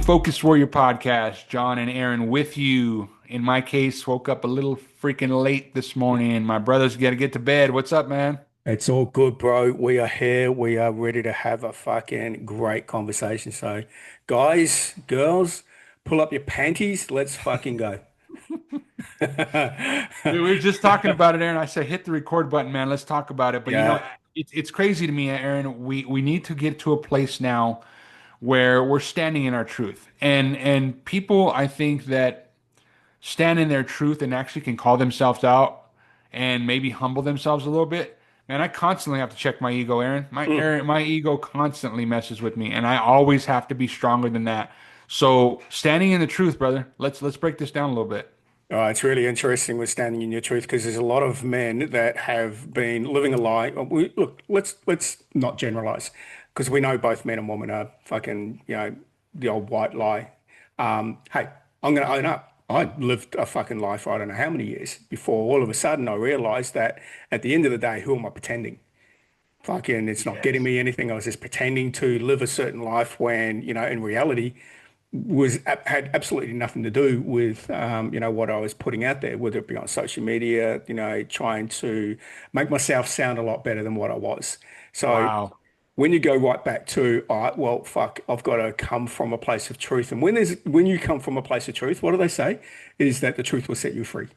Focused Warrior podcast. John and Aaron with you. In my case, woke up a little freaking late this morning. My brother's got to get to bed. What's up, man? It's all good, bro. We are here. We are ready to have a fucking great conversation. So, guys, girls, pull up your panties. Let's fucking go. We were just talking about it, Aaron. I said, hit the record button, man. Let's talk about it. But Yeah, it's crazy to me, Aaron. We need to get to a place now where we're standing in our truth. And people, I think that stand in their truth and actually can call themselves out and maybe humble themselves a little bit. Man, I constantly have to check my ego, Aaron. mm. My ego constantly messes with me, and I always have to be stronger than that. So, standing in the truth, brother. Let's break this down a little bit. It's really interesting with standing in your truth because there's a lot of men that have been living a lie. Look, let's not generalize because we know both men and women are fucking, the old white lie. Hey, I'm going to own up. I lived a fucking lie for I don't know how many years before all of a sudden I realized that at the end of the day, who am I pretending? Fucking, it's not getting Yes. me anything. I was just pretending to live a certain life when, in reality, had absolutely nothing to do with what I was putting out there, whether it be on social media, trying to make myself sound a lot better than what I was. So Wow. when you go right back to, all right, well, fuck, I've got to come from a place of truth. And when you come from a place of truth, what do they say? Is that the truth will set you free.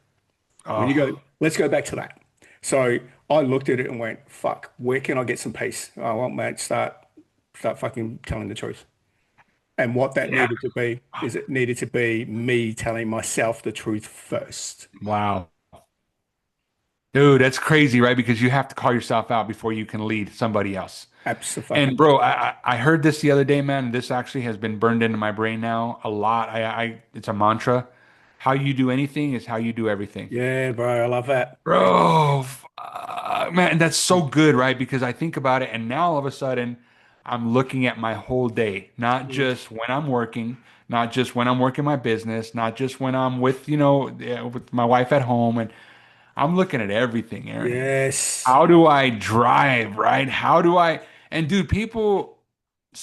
When you go, Oh, let's go back to that. So I looked at it and went, fuck, where can I get some peace? Oh, well, mate, start fucking telling the truth. And what that yeah. needed to be is it needed to be me telling myself the truth first. Wow. Dude, that's crazy, right? Because you have to call yourself out before you can lead somebody else. And Absolutely. bro, I heard this the other day, man. This actually has been burned into my brain now a lot. It's a mantra. How you do anything is how you do everything. Yeah, bro, I love that. Bro, man, that's so good, right? Because I think about it, and now all of a sudden, I'm looking at my whole day, not Mm. just when I'm working, not just when I'm working my business, not just when I'm with, yeah, with my wife at home, and I'm looking at everything, Aaron. Yes. How do I drive, right? How do I? And dude, people,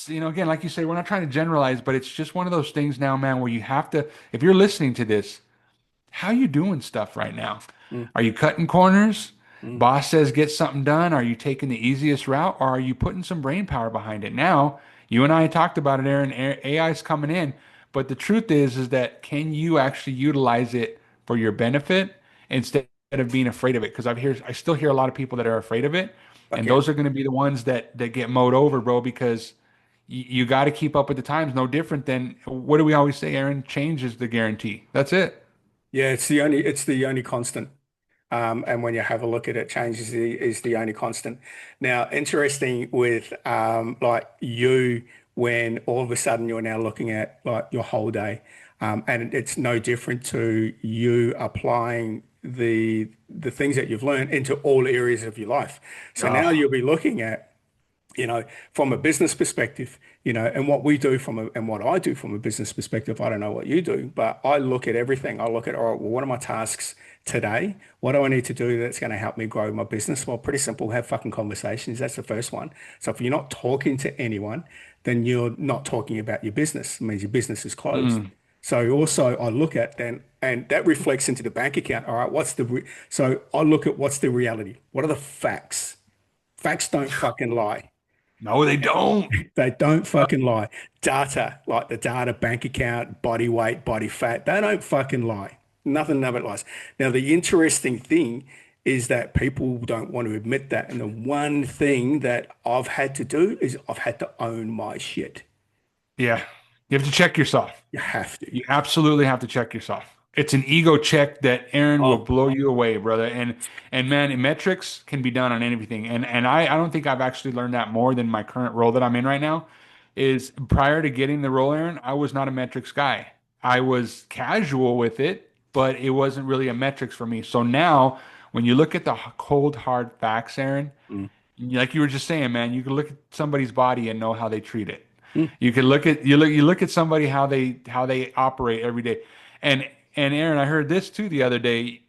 again, like you say, we're not trying to generalize, but it's just one of those things now, man, where you have to, if you're listening to this, how you doing stuff right now? Mm, Are you cutting corners? mm. Boss says get something done. Are you taking the easiest route, or are you putting some brain power behind it? Now, you and I talked about it, Aaron. AI is coming in, but the truth is that can you actually utilize it for your benefit instead of being afraid of it? Because I still hear a lot of people that are afraid of it, Fuck and yeah. those are going to be the ones that get mowed over, bro. Because you got to keep up with the times. No different than what do we always say, Aaron? Change is the guarantee. That's it. Yeah, it's the only constant. And when you have a look at it, change is the only constant. Now, interesting with like you, when all of a sudden you're now looking at like your whole day, and it's no different to you applying the things that you've learned into all areas of your life. So now Oh, you'll be looking at from a business perspective, and what we do and what I do from a business perspective, I don't know what you do, but I look at everything. I look at, all right, well, what are my tasks today? What do I need to do that's going to help me grow my business? Well, pretty simple, have fucking conversations. That's the first one. So if you're not talking to anyone, then you're not talking about your business. It means your business is closed. mm, So also I look at then, and that reflects into the bank account. All right, so I look at what's the reality? What are the facts? Facts don't fucking lie. no, they don't. They don't fucking lie. Data, like the data, bank account, body weight, body fat, they don't fucking lie. Nothing of it lies. Now, the interesting thing is that people don't want to admit that. And the one thing that I've had to do is I've had to own my shit. Yeah. You have to check yourself. You have to. You absolutely have to check yourself. It's an ego check that Aaron will Oh, blow you away, brother. And man, metrics can be done on anything. And I don't think I've actually learned that more than my current role that I'm in right now. Is prior to getting the role, Aaron, I was not a metrics guy. I was casual with it, but it wasn't really a metrics for me. So now, when you look at the cold hard facts, Aaron, mm, like you were just saying, man, you can look at somebody's body and know how they treat it. mm. You can you look at somebody how they operate every day. And and Aaron, I heard this too the other day.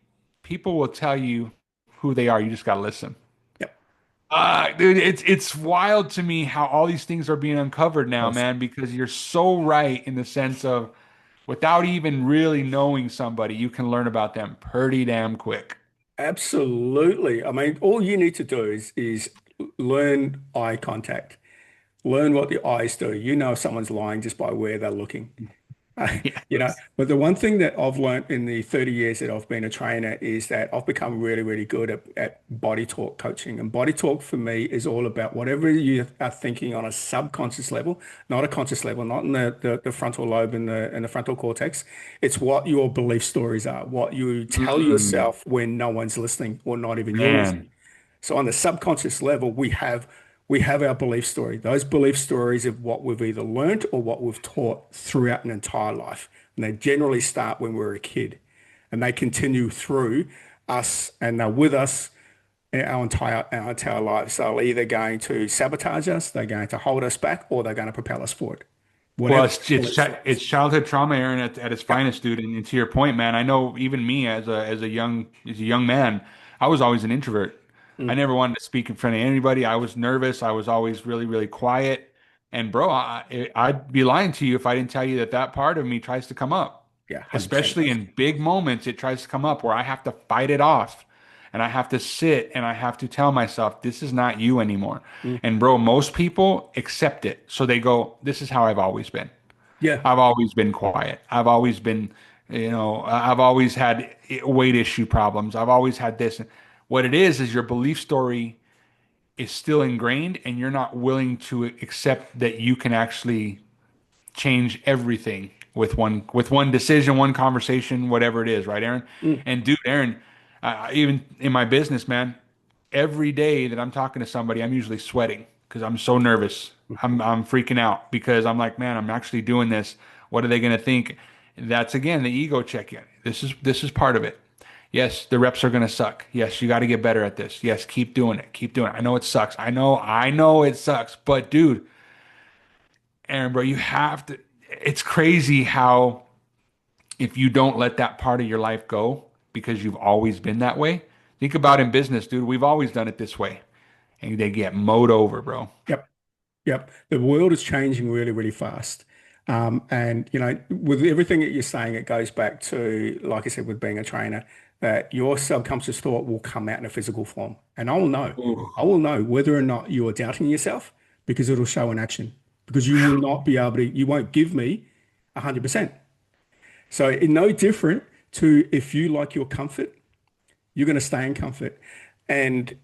People will tell you who they are. You just got to listen. Yep. Dude, it's wild to me how all these things are being uncovered now, Yes. man, because you're so right in the sense of without even really knowing somebody, you can learn about them pretty damn quick. Absolutely. I mean, all you need to do is learn eye contact. Learn what the eyes do. You know if someone's lying just by where they're looking. Yes. But the one thing that I've learned in the 30 years that I've been a trainer is that I've become really, really good at body talk coaching. And body talk for me is all about whatever you are thinking on a subconscious level, not a conscious level, not in the frontal lobe and the frontal cortex. It's what your belief stories are, what you tell Mm, yourself when no one's listening or not even you're listening. man. So on the subconscious level, we have our belief story. Those belief stories of what we've either learned or what we've taught throughout an entire life. And they generally start when we're a kid and they continue through us and they're with us our entire lives. They're either going to sabotage us, they're going to hold us back, or they're going to propel us forward. Well, Whatever belief it's stories. childhood trauma, Aaron, at its Yeah, finest, dude. And to your point, man, I know even me as a young man, I was always an introvert. I mm, never wanted to speak in front of anybody. I was nervous. I was always really, really quiet. And bro, I'd be lying to you if I didn't tell you that that part of me tries to come up, yeah, 100% especially does. in big moments. It tries to come up where I have to fight it off, and I have to sit and I have to tell myself, this is not you anymore. Mm, And bro, most people accept it. So they go, this is how I've always been. yeah, I've always been quiet. I've always been, I've always had weight issue problems. I've always had this. What it is your belief story is still ingrained and you're not willing to accept that you can actually change everything with one decision, one conversation, whatever it is, right, Aaron? mm, And dude, Aaron, even in my business, man, every day that I'm talking to somebody, I'm usually sweating because I'm so nervous. I'm freaking out because I'm like, man, I'm actually doing this. What are they going to think? That's again the ego check in. This is part of it. Yes, the reps are going to suck. Yes, you got to get better at this. Yes, keep doing it. Keep doing it. I know it sucks. I know it sucks. But dude, Aaron, bro, you have to. It's crazy how if you don't let that part of your life go because you've always been that way. Think about in business, dude. We've always done it this way, and they get mowed over, bro. yep. Yep. The world is changing really, really fast. And, with everything that you're saying, it goes back to, like I said, with being a trainer, that your subconscious thought will come out in a physical form. And I will know. Ooh. I will know whether or not you are doubting yourself because it'll show in action. Because you will not be able to, you won't give me 100%. So it's no different to if you like your comfort, you're going to stay in comfort. And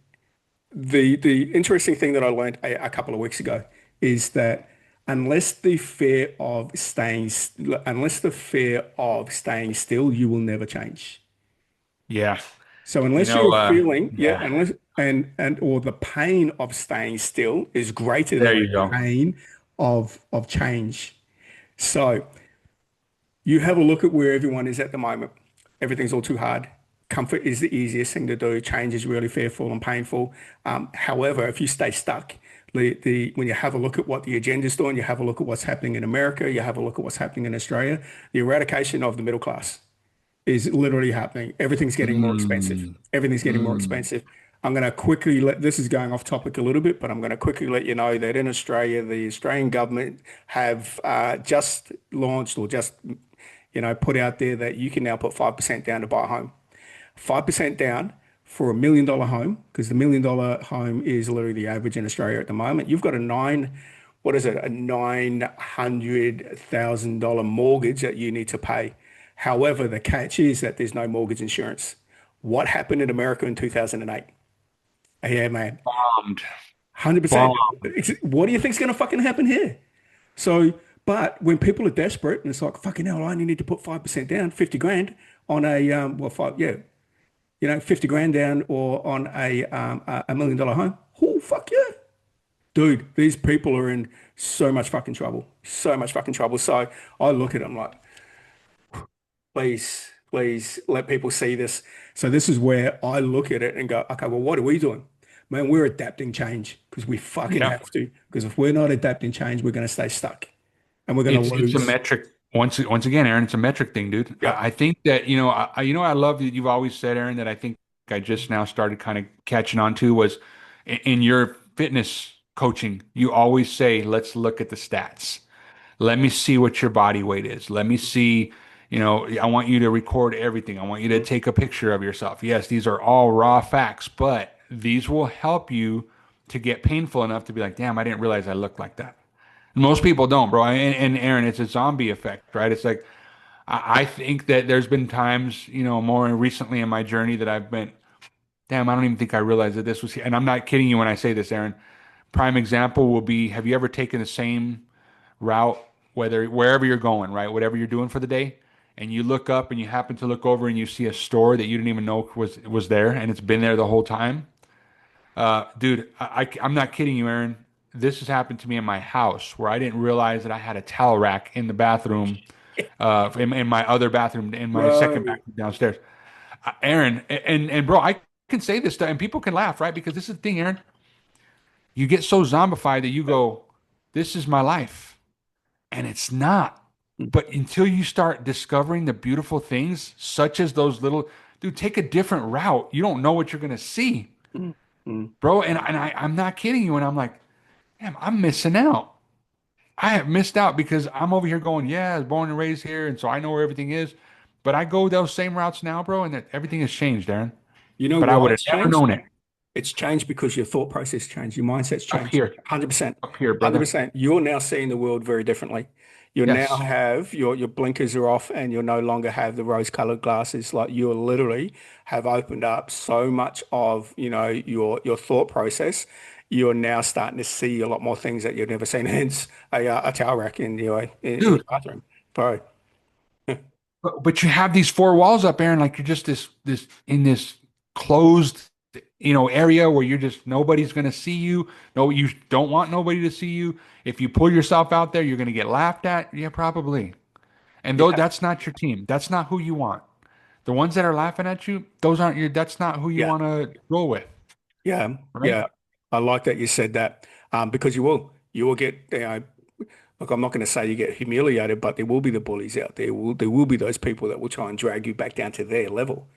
the interesting thing that I learned a couple of weeks ago is that unless the fear of staying still, you will never change. Yeah. So You unless know, you're feeling, yeah, yeah. unless and or the pain of staying still is greater There than the you go. pain of change. So you have a look at where everyone is at the moment. Everything's all too hard. Comfort is the easiest thing to do. Change is really fearful and painful. However, if you stay stuck, when you have a look at what the agenda's doing, you have a look at what's happening in America, you have a look at what's happening in Australia, the eradication of the middle class is literally happening. Everything's getting more expensive. Mm, Everything's getting more mm. expensive. I'm going to quickly this is going off topic a little bit, but I'm going to quickly let you know that in Australia, the Australian government have just launched or just, put out there that you can now put 5% down to buy a home. 5% down for $1 million home, because the $1 million home is literally the average in Australia at the moment. You've got what is it, a $900,000 mortgage that you need to pay. However, the catch is that there's no mortgage insurance. What happened in America in 2008? Yeah, man, Bombed. 100%. Bombed. What do you think's going to fucking happen here? So, but when people are desperate and it's like, fucking hell, I only need to put 5% down, 50 grand on yeah, 50 grand down or on a $1 million home. Oh, fuck yeah. Dude, these people are in so much fucking trouble. So much fucking trouble. So I look at them like, please, please let people see this. So this is where I look at it and go, okay, well, what are we doing? Man, we're adapting change because we fucking Yeah. have to. Because if we're not adapting change, we're going to stay stuck and we're going to It's a lose. metric. Once again, Aaron, it's a metric thing, dude. Yep. I think that, I love that you've always said, Aaron, that I think I just now started kind of catching on to was in your fitness coaching, you always say, let's look at the stats. Let me see what your body weight is. Let me see, I want you to record everything. I want you to take a picture of yourself. Yes, these are all raw facts, but these will help you to get painful enough to be like, damn, I didn't realize I looked like that. Most people don't, bro. And Aaron, it's a zombie effect, right? It's like, I think that there's been times, more recently in my journey that I've been, damn, I don't even think I realized that this was here. And I'm not kidding you when I say this, Aaron. Prime example will be, have you ever taken the same route, wherever you're going, right? Whatever you're doing for the day, and you look up and you happen to look over and you see a store that you didn't even know was there and it's been there the whole time. Dude, I'm not kidding you, Aaron. This has happened to me in my house where I didn't realize that I had a towel rack in the bathroom, in my other bathroom, in my second Bro, bathroom downstairs. Aaron, and bro, I can say this stuff and people can laugh, right? Because this is the thing, Aaron. You get so zombified that you go, "This is my life." And it's not. But until you start discovering the beautiful things, such as those little, dude, take a different route. You don't know what you're gonna see, mm, mm. bro. I'm not kidding you. And I'm like, damn, I'm missing out. I have missed out because I'm over here going, yeah, I was born and raised here, and so I know where everything is. But I go those same routes now, bro, and that everything has changed, Aaron. You know But I why would have it's never changed? known it It's changed because your thought process changed, your mindset's up changed. here, 100%. up here, brother. 100%. You're now seeing the world very differently. You now Yes, have your blinkers are off and you no longer have the rose-colored glasses. Like you literally have opened up so much of, your thought process. You're now starting to see a lot more things that you've never seen. Hence a towel rack in dude. your bathroom. Bro. But you have these four walls up, Aaron, like you're just this in this closed, area where you're just nobody's gonna see you. No, you don't want nobody to see you. If you pull yourself out there, you're gonna get laughed at. Yeah, probably. And though Yeah. that's not your team, that's not who you want. The ones that are laughing at you, those aren't your. That's not who you Yeah. want to roll with, Yeah. right? Yeah. I like that you said that because you will get, look, I'm not going to say you get humiliated, but there will be the bullies out there. There will be those people that will try and drag you back down to their level,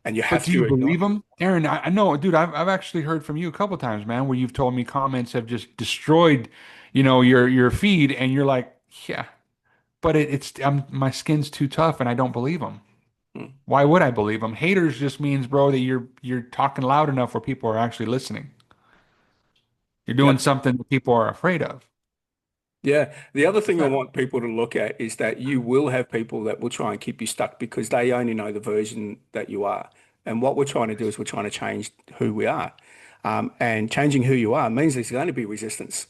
and you But have do you to believe acknowledge. them, Aaron? I know, dude. I've actually heard from you a couple times, man, where you've told me comments have just destroyed, your feed, and you're like, yeah. But my skin's too tough and I don't believe them. Mm. Why would I believe them? Haters just means, bro, that you're talking loud enough where people are actually listening. You're Yeah, doing something that people are afraid of. yeah. The other What's thing I that? want people to look at is that you will have people that will try and keep you stuck because they only know the version that you are. And what we're trying to do is we're trying to change who we are. And changing who you are means there's going to be resistance.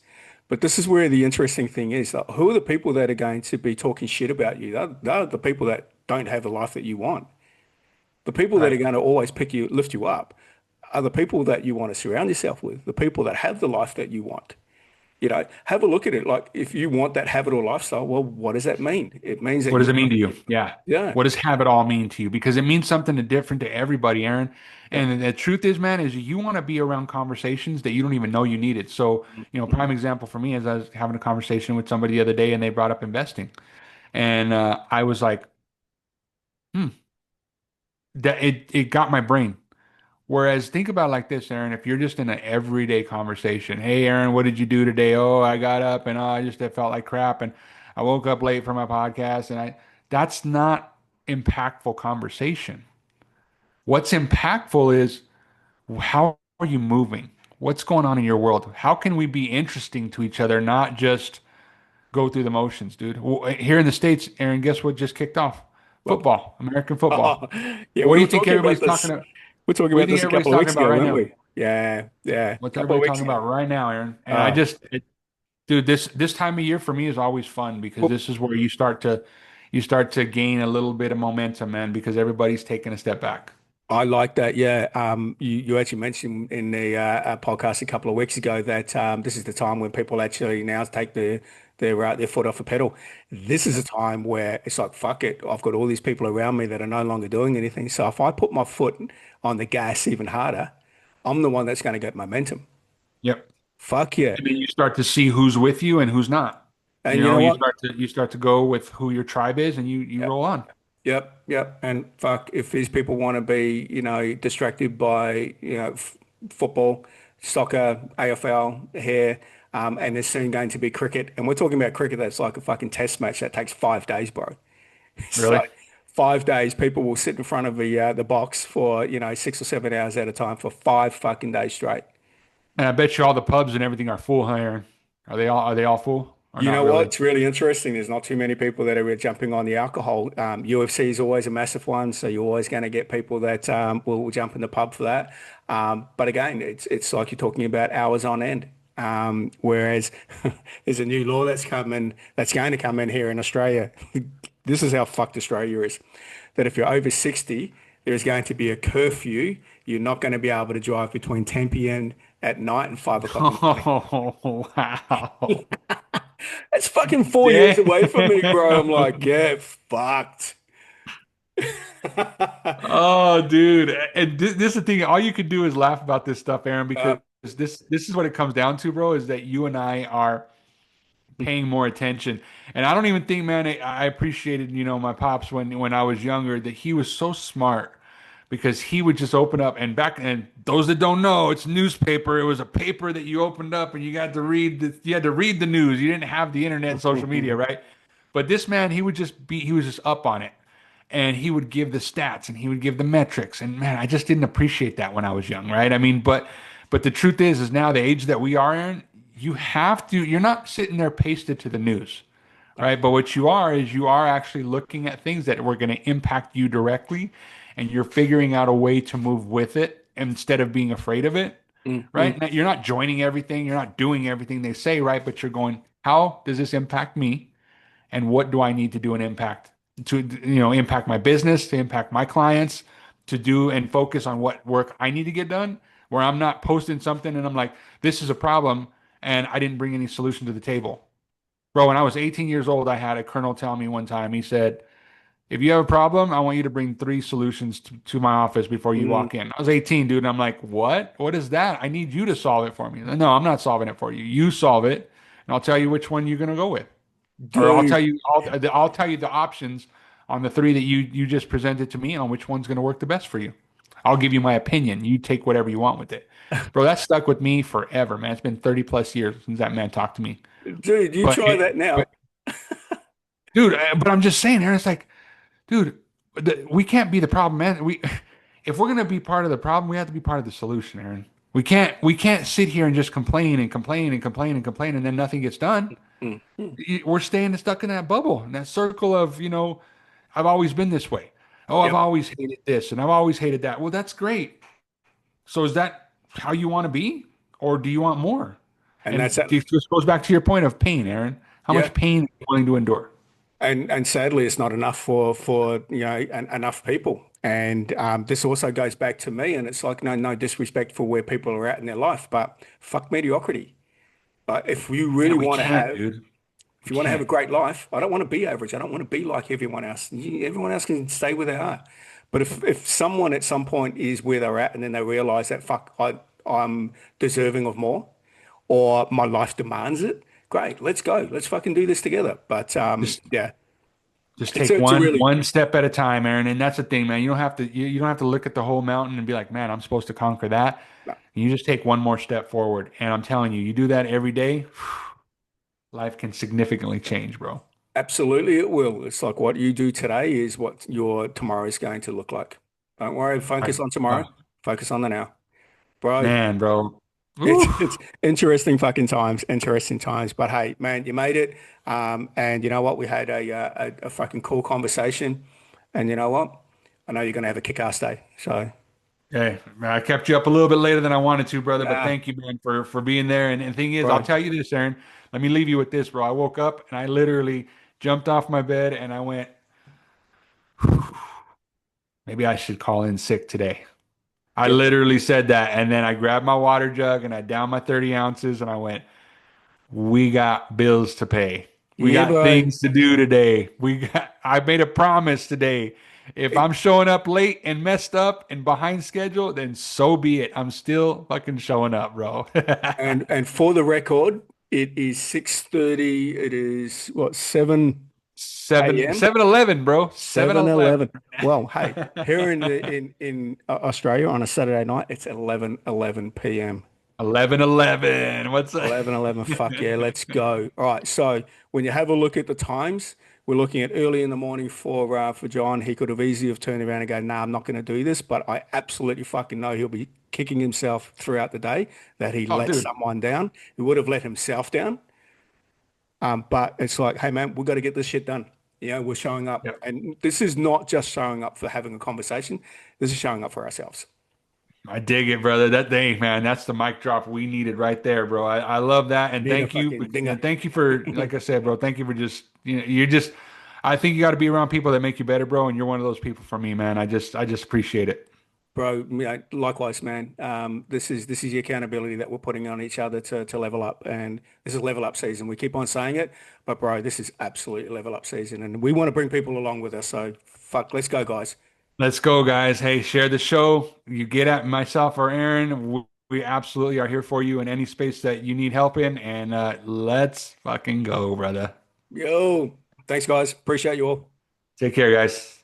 But this is where the interesting thing is that who are the people that are going to be talking shit about you? They're the people that don't have the life that you want. The people that are Right. going to always lift you up are the people that you want to surround yourself with, the people that have the life that you want. Have a look at it. Like, if you want that habit or lifestyle, well, what does that mean? It means that What does you, it mean to you? Yeah. yeah, What does have it all mean to you? Because it means something different to everybody, Aaron. yeah, And the truth is, man, is you want to be around conversations that you don't even know you needed. So, prime example for me is I was having a conversation with somebody the other day and they brought up investing. And I was like, hmm, that it got my brain. Whereas think about it like this, Aaron, if you're just in an everyday conversation, hey Aaron, what did you do today? Oh, I got up and I just it felt like crap and I woke up late for my podcast and I that's not impactful conversation. What's impactful is how are you moving? What's going on in your world? How can we be interesting to each other, not just go through the motions, dude? Well, here in the States, Aaron, guess what just kicked off? well, Football, American football. yeah, What we do were you think talking about everybody's talking this. about? We are talking What do you about think this a everybody's couple of talking weeks about ago, right weren't now? we? Yeah, yeah, a What's couple of everybody weeks talking ago. about right now, Aaron? And Uh, dude, this time of year for me is always fun because well, this is where you start to gain a little bit of momentum, man, because everybody's taking a step back. I like that. Yeah. You actually mentioned in the podcast a couple of weeks ago that this is the time when people actually now take their foot off the pedal. This is a Yep. time where it's like, fuck it. I've got all these people around me that are no longer doing anything. So if I put my foot on the gas even harder, I'm the one that's going to get momentum. Yep. Fuck yeah. And then you start to see who's with you and who's not. And You you know, know you what? start to you start to go with who your tribe is and you Yep. roll on. Yep, yep. And fuck, if these people want to be, distracted by, football, soccer, AFL here, and there's soon going to be cricket. And we're talking about cricket that's like a fucking test match that takes 5 days, bro. So Really? 5 days, people will sit in front of the box for 6 or 7 hours at a time for 5 fucking days straight. And I bet you all the pubs and everything are full, huh, Aaron? Are they all full or You not know what? really? It's really interesting. There's not too many people that are really jumping on the alcohol. UFC is always a massive one, so you're always going to get people that will jump in the pub for that. But again, it's like you're talking about hours on end. Whereas there's a new law that's going to come in here in Australia. This is how fucked Australia is. That if you're over 60, there's going to be a curfew. You're not going to be able to drive between 10 p.m. at night and 5 o'clock in the morning. Oh, wow. That's fucking 4 years Damn. away from me, bro. I'm like, get fucked. Oh, dude. And this is the thing. All you could do is laugh about this stuff, Aaron, Uh, because this is what it comes down to, bro, is that you and I are paying more attention. And I don't even think, man, I appreciated, my pops when I was younger, that he was so smart because he would just open up and those that don't know, it's newspaper. It was a paper that you opened up and you had to read the news. You didn't have the internet and social media, right? But this man, he was just up on it. And he would give the stats and he would give the metrics. And man, I just didn't appreciate that when I was young, right? I mean, but the truth is now the age that we are in, you're not sitting there pasted to the news, right? But what you are is you are actually looking at things that were going to impact you directly, and you're figuring out a way to move with it instead of being afraid of it, mm, right? mm. You're not joining everything, you're not doing everything they say, right? But you're going, how does this impact me? And what do I need to do and impact my business, to impact my clients, to do and focus on what work I need to get done, where I'm not posting something and I'm like, this is a problem and I didn't bring any solution to the table. Bro, when I was 18 years old, I had a colonel tell me one time, he said, if you have a problem, I want you to bring 3 solutions to my office before you Mm. walk in. I was 18, dude. And I'm like, what? What is that? I need you to solve it for me. No, I'm not solving it for you. You solve it, and I'll tell you which one you're going to go with. Or Dude, I'll tell you the options on the three that you just presented to me on which one's going to work the best for you. I'll give you my opinion. You take whatever you want with it. Bro, that stuck with me forever, man. It's been 30 plus years since that man talked to me. dude, you But try that now. but dude, but I'm just saying, Aaron, it's like, dude, we can't be the problem, man. If we're gonna be part of the problem, we have to be part of the solution, Aaron. We can't sit here and just complain and complain and complain and complain and then nothing gets done. Mm, mm. We're staying stuck in that bubble, in that circle of, I've always been this way. Oh, I've Yep. always hated this and I've always hated that. Well, that's great. So is that how you want to be? Or do you want more? And And that's it. this goes back to your point of pain, Aaron. How Yeah. much pain are you willing to endure? And sadly, it's not enough for enough people. And this also goes back to me, and it's like no disrespect for where people are at in their life, but fuck mediocrity. Like Yeah, we can't, dude. if We you want to have a can't. great life, I don't want to be average. I don't want to be like everyone else. Everyone else can stay where they are. But if someone at some point is where they're at, and then they realize that fuck, I'm deserving of more, or my life demands it, great, let's go. Let's fucking do this together. But Just yeah, Just it's take a, it's a one really one step at a time, Aaron. And that's the thing, man. You don't have to look at the whole mountain and be like, man, I'm supposed to conquer that. no, You just take one more step forward. And I'm telling you, you do that every day, life can significantly change, bro. absolutely it will. It's like what you do today is what your tomorrow is going to look like. Don't worry, I, focus on tomorrow, uh, focus on the now. Bro, man, bro. it's Oof. it's interesting times. But hey, man, you made it. And you know what? We had a fucking cool conversation. And you know what? I know you're gonna have a kick-ass day. So, Hey, man, I kept you up a little bit later than I wanted to, brother, but nah, thank you, man, for being there. And the thing is, I'll bro. tell you this, Aaron. Let me leave you with this, bro. I woke up and I literally jumped off my bed and I went, maybe I should call in sick today. I Get literally said that. And then I grabbed my water jug and I downed my 30 ounces and I went, we got bills to pay. We yeah, got bro. things to do today. I made a promise today. If I'm showing up late and messed up and behind schedule, then so be it. I'm still fucking showing up, bro. And for the record, it is 6:30. It is what 7 a.m. 7-Eleven, bro. 7-Eleven. 7:11. Well, hey, here in Australia on a Saturday night, it's 11:11 p.m. 11-11. What's up? 11:11. Fuck yeah, let's go. All right. So when you have a look at the times, we're looking at early in the morning for John. He could have easily have turned around and go, "Nah, I'm not going to do this." But I absolutely fucking know he'll be kicking himself throughout the day that he Oh, let dude. someone down. He would have let himself down. But it's like, hey man, we've got to get this shit done. We're showing up, Yep. and this is not just showing up for having a conversation. This is showing up for ourselves. I dig it, brother. That thing, man, that's the mic drop we needed right there, bro. I love that. And Being a thank you. fucking dinger. Thank you for, like I said, bro, thank you for just, you're just, I think you got to be around people that make you better, bro. And you're one of those people for me, man. I just appreciate it. Bro, likewise, man. This is the accountability that we're putting on each other to level up, and this is level up season. We keep on saying it, but bro, this is absolutely level up season, and we want to bring people along with us. So fuck, let's go, guys. Let's go, guys. Hey, share the show. You get at myself or Aaron. We absolutely are here for you in any space that you need help in. And let's fucking go, brother. Yo, thanks, guys. Appreciate you all. Take care, guys.